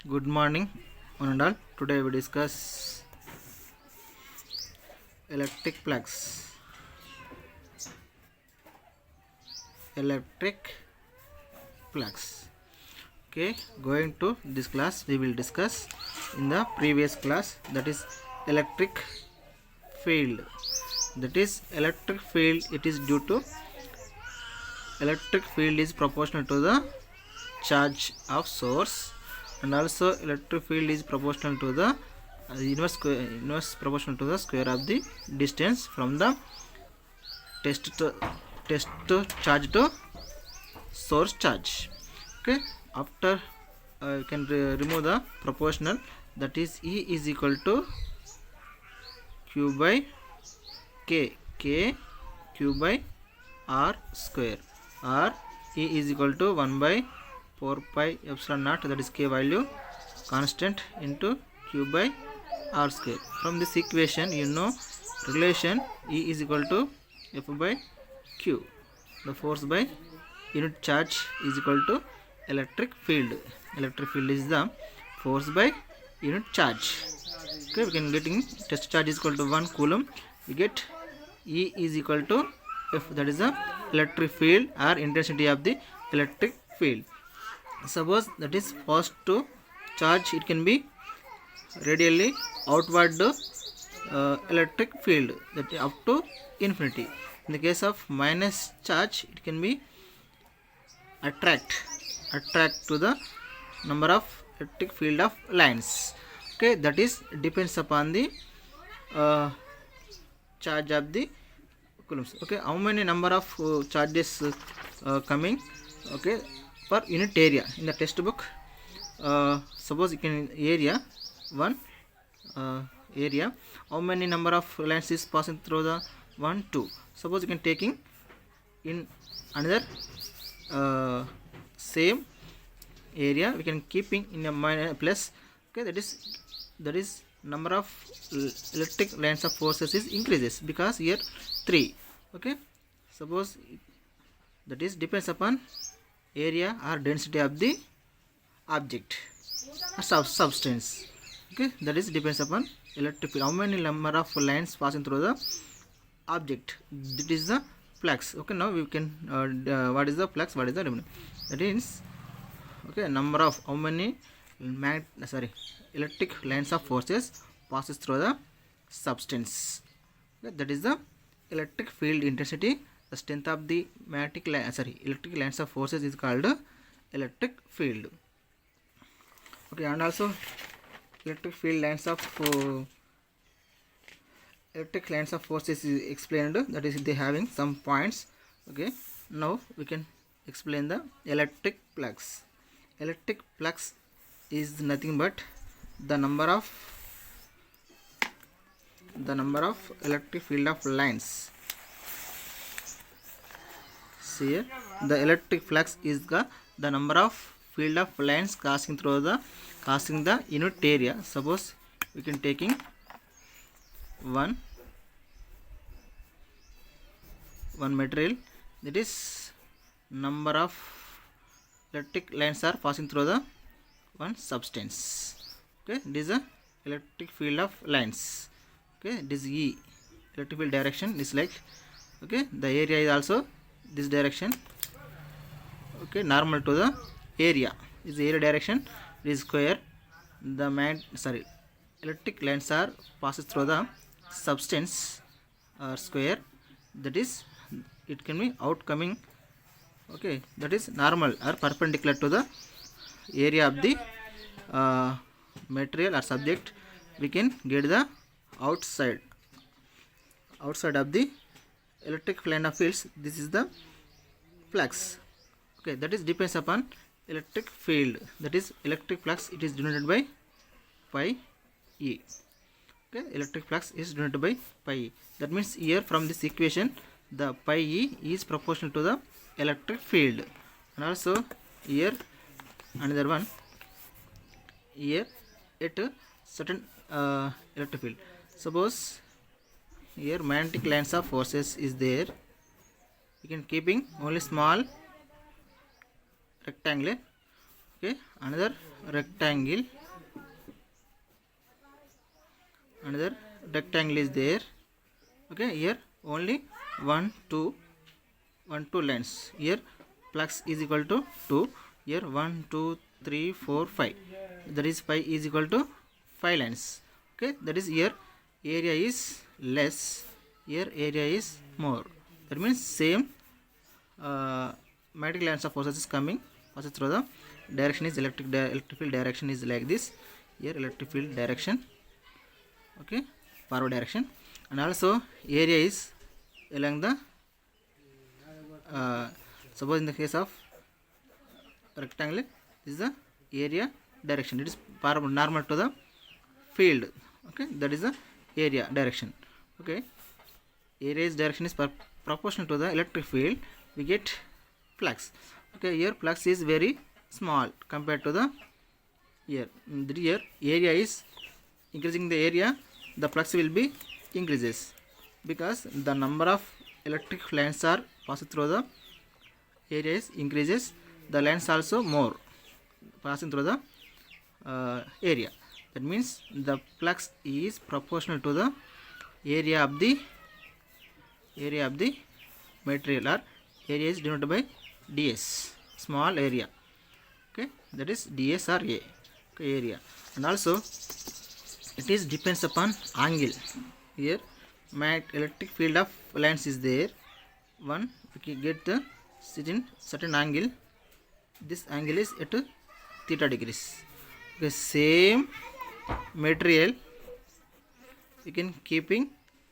Good morning, one and all. Today we discuss electric flux. Electric flux. Okay, going to this class, we will discuss in the previous class, that is electric field. That is electric field. It is due to electric field is proportional to the charge of source, and also electric field is proportional to the inverse proportional to the square of the distance from the test to charge to source charge. Okay, after you can remove the proportional, that is E is equal to Q by K Q by R square, or E is equal to 1 by 4 pi epsilon naught, that is K value constant, into Q by R square. From this equation you know relation E is equal to F by Q. The force by unit charge is equal to electric field. Electric field is the force by unit charge. Okay, we can getting test charge is equal to 1 coulomb. We get E is equal to F, that is the electric field or intensity of the electric field. Suppose that is fast to charge, it can be radially outward electric field, that up to infinity. In the case of minus charge, it can be attract to the number of electric field of lines. Okay, that is depends upon the charge of the coulombs. Okay, how many number of charges coming, okay, per unit area in the textbook. Suppose you can area 1 area, how many number of lines is passing through the 1 2. Suppose you can taking in another same area, we can keeping in a minus plus. Okay, that is number of electric lines of forces is increases, because here 3. Okay, suppose that is depends upon area or density of the object or substance. Okay, that is depends upon electric field, how many number of lines passing through the object, that is the flux. Okay, now we can what is the flux, what is the remaining, that is okay, number of how many electric lines of forces passes through the substance. Okay, that is the electric field intensity. The strength of the electric lines of forces is called electric field. Okay, and also electric field lines of electric lines of forces is explained, that is they having some points. Okay, now we can explain the electric flux. Electric flux is nothing but the number of electric field of lines. See here, the electric flux is the number of field of lines passing through the unit area. Suppose we can taking one material, that is number of electric lines are passing through the one substance. Okay, this is a electric field of lines. Okay, this E electric field direction is like, okay, the area is also this direction. Okay, normal to the area is the area direction, it is square. The electric lines are passes through the substance or square, that is it can be outcoming. Okay, that is normal or perpendicular to the area of the material or subject. We can get the outside of the electric line of fields. This is the flux. Okay, that is depends upon electric field, that is electric flux, it is denoted by pi E. Okay, electric flux is denoted by pi E. That means here from this equation the pi E is proportional to the electric field. And also here another one, here at a certain electric field. Suppose here magnetic lines of forces is there, you can keeping only small rectangle. Okay, another rectangle is there. Okay, here only one two lines. Here flux is equal to 2. Here 1 2 3 4 5, that is pi is equal to 5 lines. Okay, that is here area is less, here area is more. That means same magnetic lines of forces is passes through the direction is electric field direction is like this. Here electric field direction, okay, forward direction, and also area is along the suppose in the case of rectangle, this is the area direction, it is normal to the field. Okay, that is the area direction. Okay, area's direction is proportional to the electric field, we get flux. Okay, here flux is very small compared to the here. Here area is increasing the area, the flux will be increases because the number of electric lines are passed through the area is increases, the lines also more passing through the area. That means the flux is proportional to the area of the material, or area is denoted by ds, small area. Okay, that is ds or a. Okay, area, and also it is depends upon angle. Here electric field of lines is there, one we can get the certain angle, this angle is at theta degrees. Okay, same material we can keeping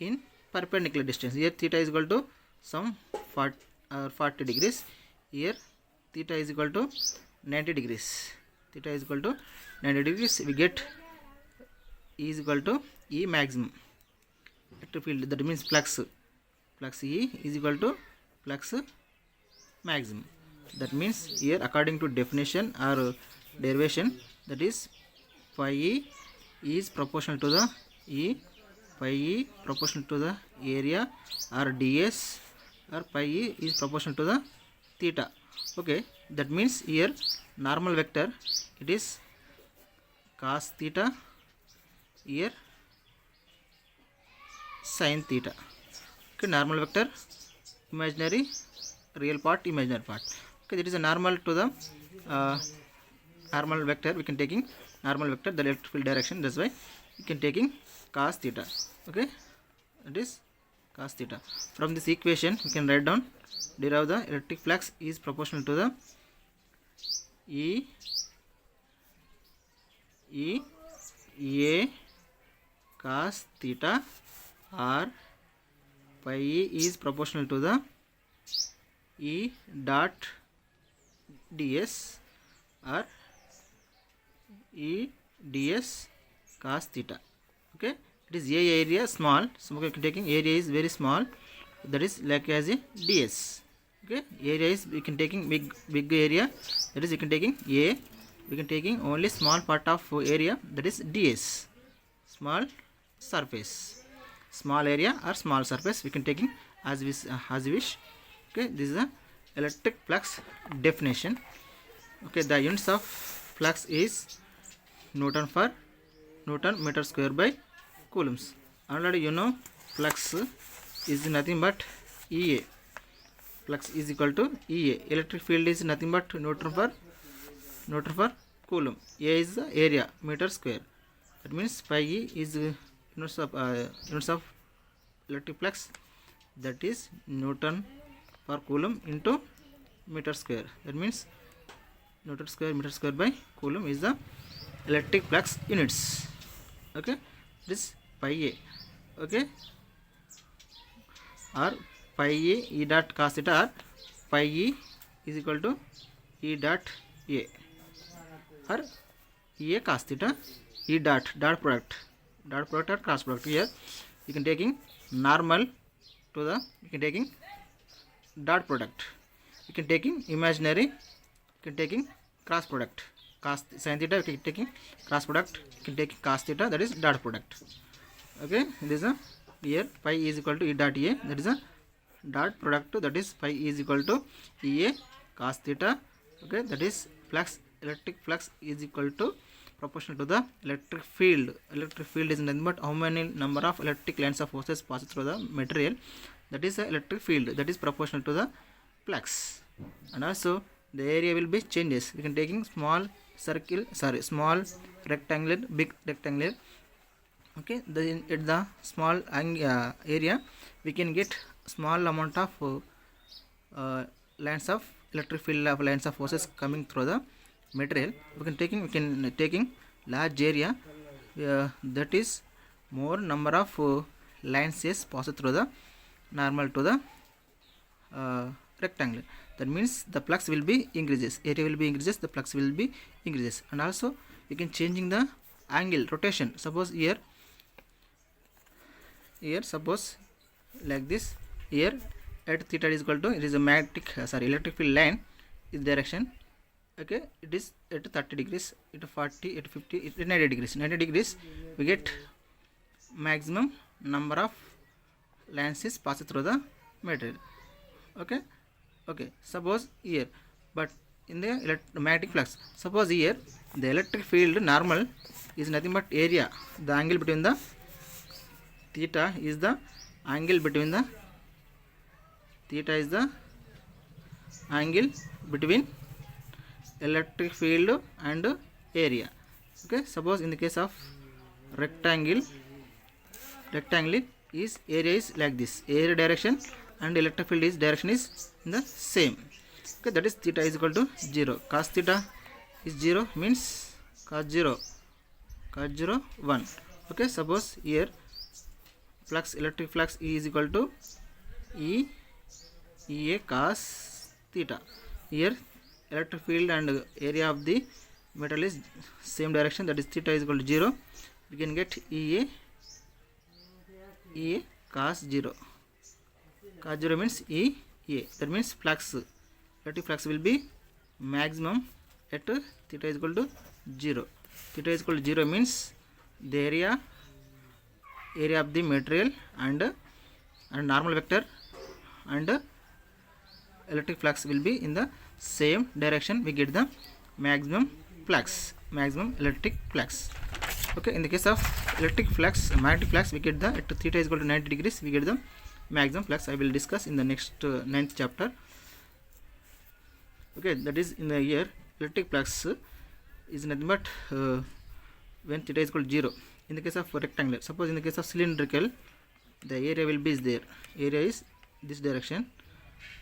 in perpendicular distance. Here theta is equal to some 40 degrees, here theta is equal to 90 degrees, theta is equal to 90 degrees, we get E is equal to E maximum electric field, that means flux E is equal to flux maximum. That means here according to definition or derivation, that is phi E is proportional to the phi E proportional to the area or ds, or phi E is proportional to the theta. Okay, that means here normal vector, it is cos theta, here sin theta. Okay, normal vector, imaginary, real part, imaginary part. Okay, that is a normal to the normal vector, we can taking normal vector, the electric field direction, that's why we can taking cos theta. Okay, that is cos theta. From this equation we can write down, derive the electric flux is proportional to the E A cos theta, or phi E is proportional to the E dot ds, or E ds cos theta. Okay, it is A area small, so we are taking area is very small, that is like as a ds. Okay, area is we can taking big area, that is we can taking A, we can taking only small part of area, that is ds, small surface, small area or small surface, we can taking as we wish. Okay, this is the electric flux definition. Okay, the units of flux is Newton meter square by coulombs. Already you know flux is nothing but EA. Flux is equal to EA. Electric field is nothing but Newton per coulomb. A is the area, meter square. That means phi E is units of electric flux, that is Newton per coulomb into meter square. That means Newton square meter square by coulomb is the electric flux units. Okay, this phi A. Okay, or phi A E dot cos theta, or phi E is equal to E dot A, or E A cos theta, E dot product or cross product. Here you can taking normal to the, you can taking dot product, you can taking imaginary, you can taking cross product, cos sin theta, you can taking cross product, you can taking cos theta, that is dot product. Okay, this is a here phi is equal to E dot A, that is a dot product, that is phi is equal to EA cos theta. Okay, that is flux electric flux is equal to proportional to the electric field. Electric field is nothing but how many number of electric lines of forces pass through the material, that is the electric field, that is proportional to the flux. And also the area will be changes. We can taking small circle, small rectangular, big rectangular. Okay, at the small area we can get small amount of lines of electric field of lines of forces coming through the material. We can taking large area, that is more number of lines is passed through the normal to the rectangle. That means the flux will be increases, area will be increases, the flux will be increases. And also we can changing the angle, rotation. Suppose here suppose like this, here at theta is equal to, it is a electric field line is direction. Okay, it is at 30 degrees, at 40, at 50, at 90 degrees. 90 degrees we get maximum number of lines is passed through the material. Okay, suppose here, but in the magnetic flux, suppose here the electric field normal is nothing but area, the angle between the theta is the angle between the electric field and area. Okay, suppose in the case of rectangle is area is like this, area direction and electric field is direction is in the same. Okay, that is theta is equal to 0. Cos theta is 0 means cos 0 1. Okay, suppose here electric flux is equal to Ea cos theta. Here electric field and area of the metal is same direction, that is theta is equal to 0. We can get Ea cos 0. Cos 0 means Ea. That means electric flux will be maximum at theta is equal to 0. Theta is equal to 0 means the area of the material and normal vector and electric flux will be in the same direction. We get the maximum electric flux. Okay, in the case of magnetic flux, we get the at theta is equal to 90 degrees, we get the maximum flux. I will discuss in the next 9th chapter. Okay, that is in the year electric flux is nothing but when theta is equal to 0. In the case of rectangular, suppose in the case of cylindrical, the area will be there, area is this direction.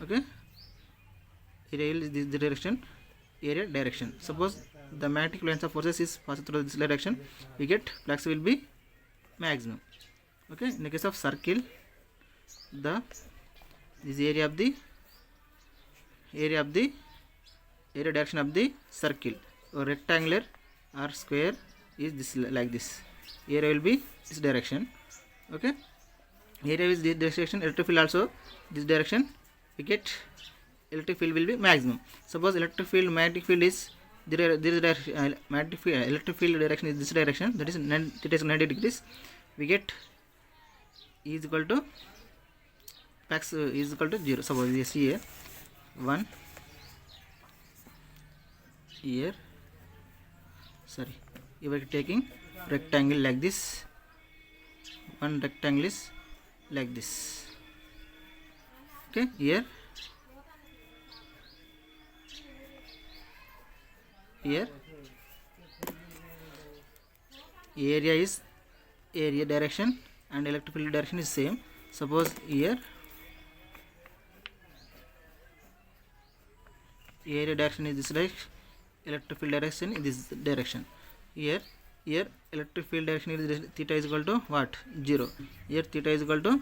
Okay, area is this direction, area direction. Suppose the magnetic lines of forces is passed through this direction, we get flux will be maximum. Okay, in the case of circle, this area direction of the circle, or rectangular or square is this like this, area will be this direction. Okay, area is this direction, electric field also this direction, we get electric field will be maximum. Suppose magnetic field is this direction, electric field direction is this direction, that is 90 degrees, we get E is equal to flux is equal to 0. Suppose you see here 1 here, you are taking rectangle like this, one rectangle is like this. Okay, here area is area direction and electric field direction is same. Suppose here area direction is this direction, electric field direction is this direction. Here electric field direction is theta is equal to what? 0. Here theta is equal to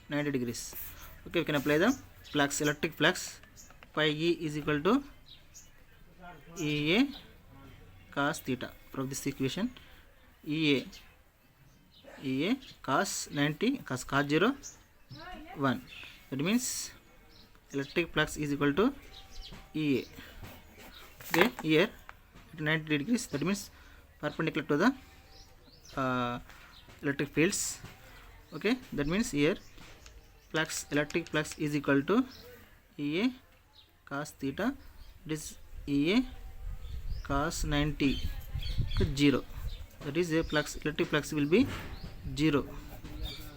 90 degrees. Okay, we can apply the flux, electric flux. Pi E is equal to Ea cos theta. From this equation, Ea cos 90 cos 0 1. That means electric flux is equal to Ea. Okay, here at 90 degrees, that means perpendicular to the electric fields. Okay, that means here electric flux is equal to Ea cos theta, it is Ea cos 90 0. That is a flux, electric flux will be 0.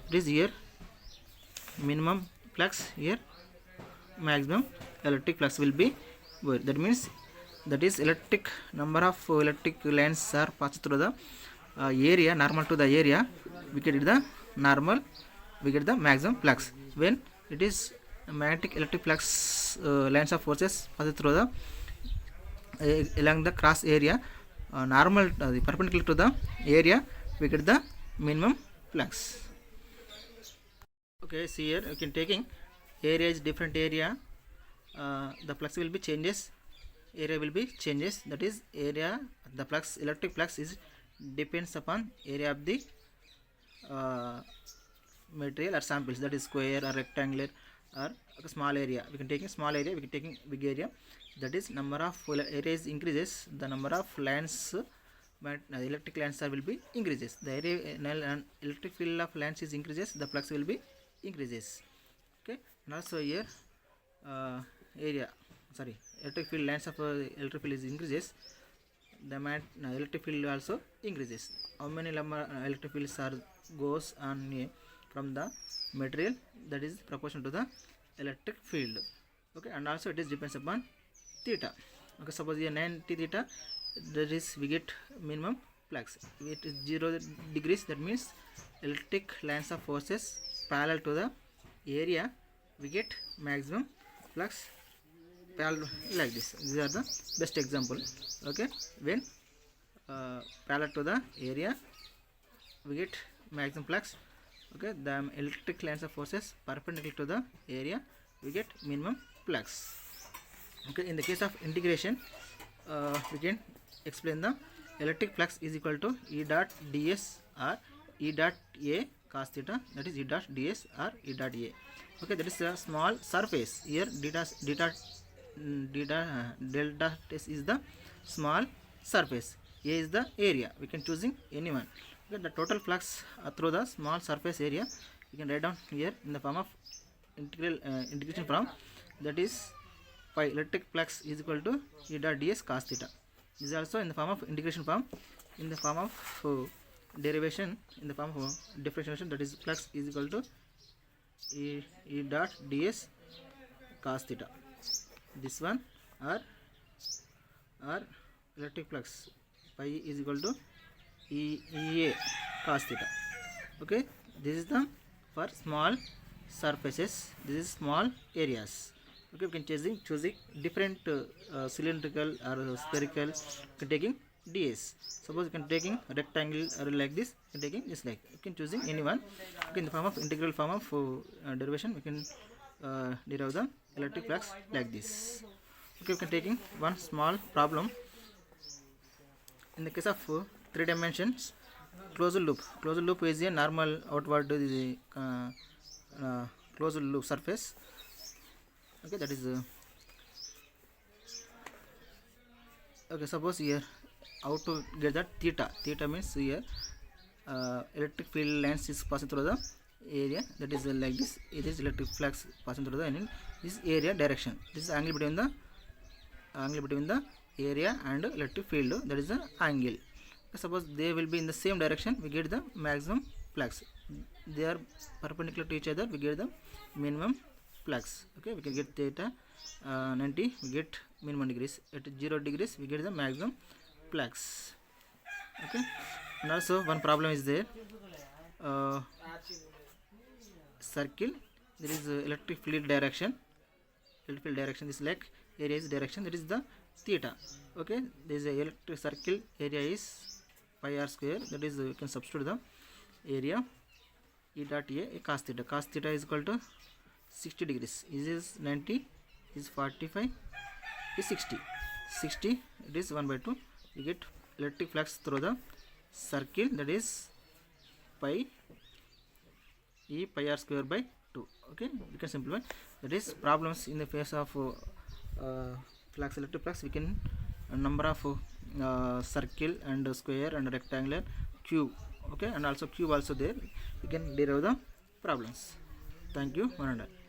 It is here minimum flux, here maximum electric flux will be where. That means that is electric number of electric lines are passed through the area normal to the area, we get the normal, we get the maximum flux. When it is magnetic electric flux lines of forces passed through the along the cross area, normal the perpendicular to the area, we get the minimum flux. Okay, see here you can taking area is different area, the flux will be changes, area will be changes. That is area, the flux, electric flux is depends upon area of the material or samples, that is square or rectangular or a small area. We can take a small area, we can take a big area. That is number of areas increases, the number of lines, but electric lines will be increases. The area electric field of lines is increases, the flux will be increases. Okay, and also here area, sorry, electric field lines of electric field is increases, the electric field also increases. How many electric fields are goes on from the material, that is proportional to the electric field. Okay, and also it is depends upon theta. Okay, suppose here 90 theta, that is we get minimum flux. It is 0 degrees, that means electric lines of forces parallel to the area, we get maximum flux parallel like this. These are the best example. Okay, when parallel to the area, we get maximum flux. Okay, the electric lines of forces perpendicular to the area, we get minimum flux. Okay, in the case of integration, we can explain the electric flux is equal to E dot ds or E dot a cos theta, that is E dot ds or E dot a. Okay, that is a small surface. Here delta s is the small surface, a is the area, we can choosing anyone. Okay, the total flux through the small surface area, we can write down here in the form of integration form, that is pi electric flux is equal to E dot ds cos theta. This is also in the form of integration form, in the form of derivation, in the form of differentiation, that is flux is equal to E dot ds cos theta. This one or electric flux pi is equal to Ea cos theta. Okay, this is the for small surfaces, this is small areas. Okay, we can choosing different cylindrical or spherical, you can taking ds. Suppose you can taking rectangle or like this, you can taking this like, you can choosing anyone. Okay, in the form of integral form of derivation, we can derive the electric flux like this. Okay, we can taking one small problem. In the case of 3 dimensions closed loop, closed loop is a normal outward closed loop surface. Okay, that is okay, suppose here how to get that theta means here electric field lines is passing through the area, that is like this, it is electric flux passing through the in this area direction, this is angle between the area and electric field, that is the angle. Suppose they will be in the same direction, we get the maximum flux. They are perpendicular to each other, we get the minimum flux. Okay, we can get theta 90, we get minimum degrees. At 0 degrees, we get the maximum flux. Okay, and also one problem is there. Circle, there is electric field direction. Electric field direction is like area is direction, that is the theta. Okay, there is a electric circle, area is pi r square, that is you can substitute the area E dot a cos theta. Cos theta is equal to 60 degrees. Is 90, is 45, is 60. 60, it is 1 by 2. You get electric flux through the circle, that is pi E pi r square by 2. Okay, we can simplify. That is problems in the face of flux, electric flux. We can number of circle and square and rectangular, cube. Okay, and also cube also there. We can derive the problems. Thank you, one and all.